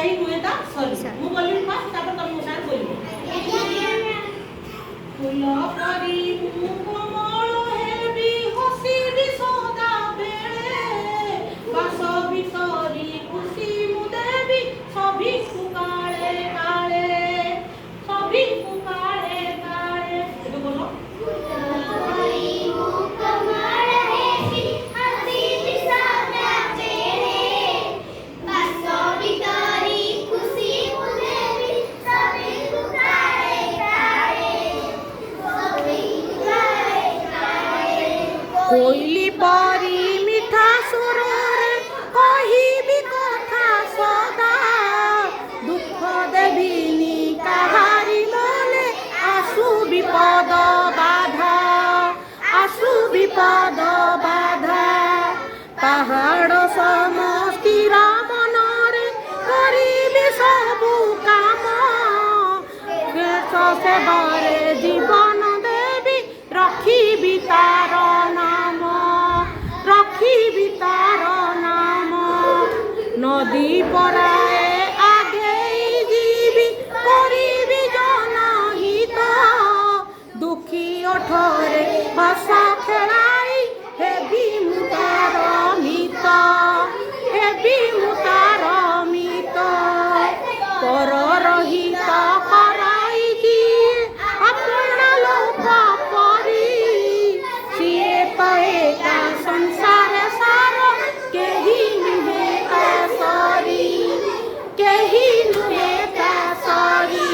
ही नुहे ता सॉरी मु बोली फास्ट तापर तुम मोसार बोलिबो फूल परी मु कोमल हेबी हसी भी सदा बेले बास भितरी खुशी मु देवी सभी पुकारे काले सभी पुकारे काले ये बोलो कोइली परी मिठा सुरे कहिबी कथा सदा दुख देविनी काहारी मने आसु विपद बाधा आसु विपद बाधा पहाड़ समस्तिर मनरे करिबी सबु काम देश सेवारे जीवन देवी रखिबी तार रखिबी तार नाम नदी पराए आगे जीवी करिबी जनहित दुखी ओठरे भाषा